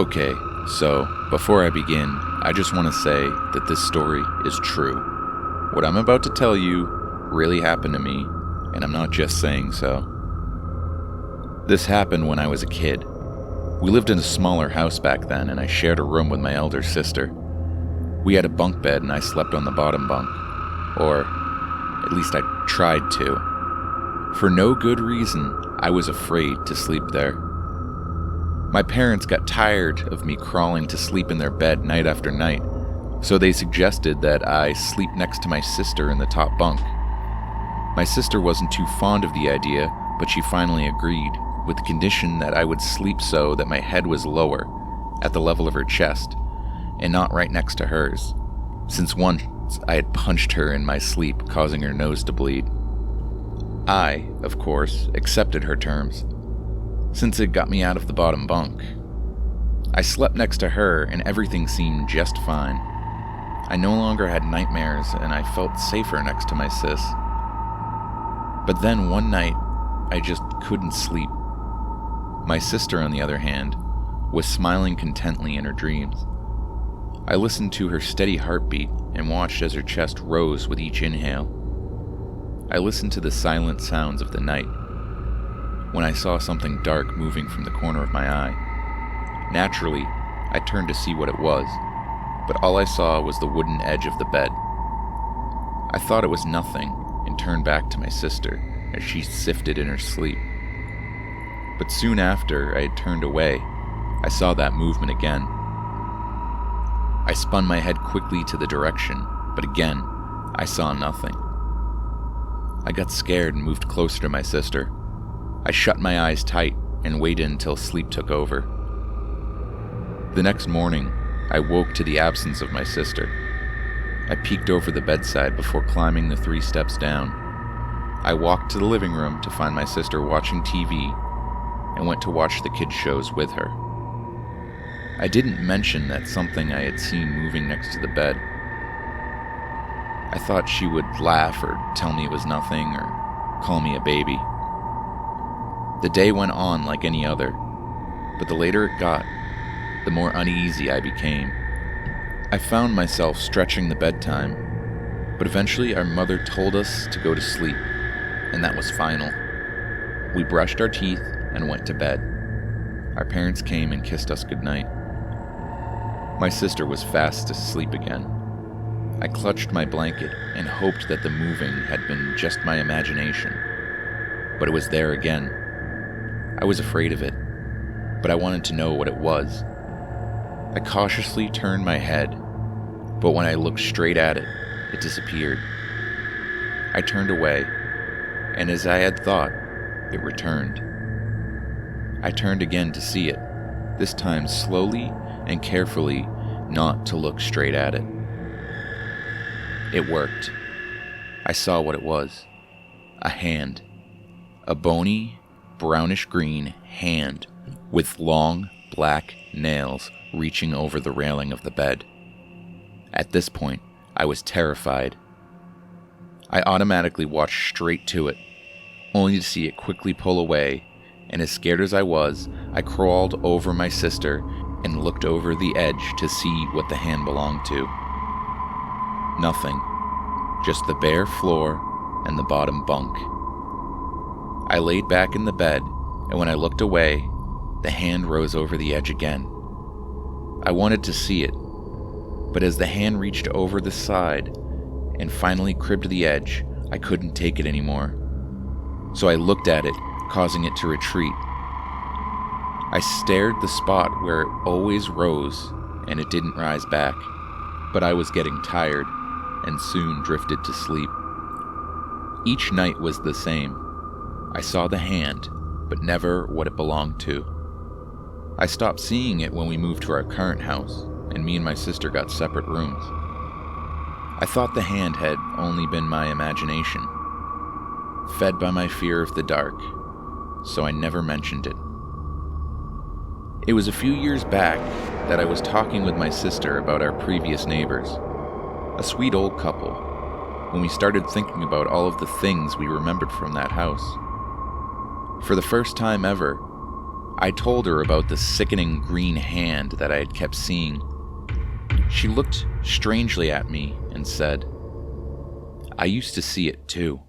Okay, so before I begin, I just want to say that this story is true. What I'm about to tell you really happened to me, and I'm not just saying so. This happened when I was a kid. We lived in a smaller house back then, and I shared a room with my elder sister. We had a bunk bed, and I slept on the bottom bunk. Or, at least I tried to. For no good reason, I was afraid to sleep there. My parents got tired of me crawling to sleep in their bed night after night, so they suggested that I sleep next to my sister in the top bunk. My sister wasn't too fond of the idea, but she finally agreed, with the condition that I would sleep so that my head was lower, at the level of her chest, and not right next to hers, since once I had punched her in my sleep, causing her nose to bleed. I, of course, accepted her terms, since it got me out of the bottom bunk. I slept next to her and everything seemed just fine. I no longer had nightmares and I felt safer next to my sis. But then one night, I just couldn't sleep. My sister, on the other hand, was smiling contently in her dreams. I listened to her steady heartbeat and watched as her chest rose with each inhale. I listened to the silent sounds of the night, when I saw something dark moving from the corner of my eye. Naturally, I turned to see what it was, but all I saw was the wooden edge of the bed. I thought it was nothing and turned back to my sister as she sifted in her sleep. But soon after I had turned away, I saw that movement again. I spun my head quickly to the direction, but again, I saw nothing. I got scared and moved closer to my sister. I shut my eyes tight and waited until sleep took over. The next morning, I woke to the absence of my sister. I peeked over the bedside before climbing the 3 steps down. I walked to the living room to find my sister watching TV and went to watch the kids' shows with her. I didn't mention that something I had seen moving next to the bed. I thought she would laugh or tell me it was nothing or call me a baby. The day went on like any other, but the later it got, the more uneasy I became. I found myself stretching the bedtime, but eventually our mother told us to go to sleep, and that was final. We brushed our teeth and went to bed. Our parents came and kissed us goodnight. My sister was fast asleep again. I clutched my blanket and hoped that the moving had been just my imagination, but it was there again. I was afraid of it, but I wanted to know what it was. I cautiously turned my head, but when I looked straight at it, it disappeared. I turned away, and as I had thought, it returned. I turned again to see it, this time slowly and carefully, not to look straight at it. It worked. I saw what it was. A hand. A bony, brownish-green hand with long, black nails reaching over the railing of the bed. At this point, I was terrified. I automatically walked straight to it, only to see it quickly pull away, and as scared as I was, I crawled over my sister and looked over the edge to see what the hand belonged to. Nothing. Just the bare floor and the bottom bunk. I laid back in the bed, and when I looked away, the hand rose over the edge again. I wanted to see it, but as the hand reached over the side and finally cribbed the edge, I couldn't take it anymore. So I looked at it, causing it to retreat. I stared the spot where it always rose, and it didn't rise back, but I was getting tired and soon drifted to sleep. Each night was the same. I saw the hand, but never what it belonged to. I stopped seeing it when we moved to our current house, and me and my sister got separate rooms. I thought the hand had only been my imagination, fed by my fear of the dark, so I never mentioned it. It was a few years back that I was talking with my sister about our previous neighbors, a sweet old couple, when we started thinking about all of the things we remembered from that house. For the first time ever, I told her about the sickening green hand that I had kept seeing. She looked strangely at me and said, "I used to see it too."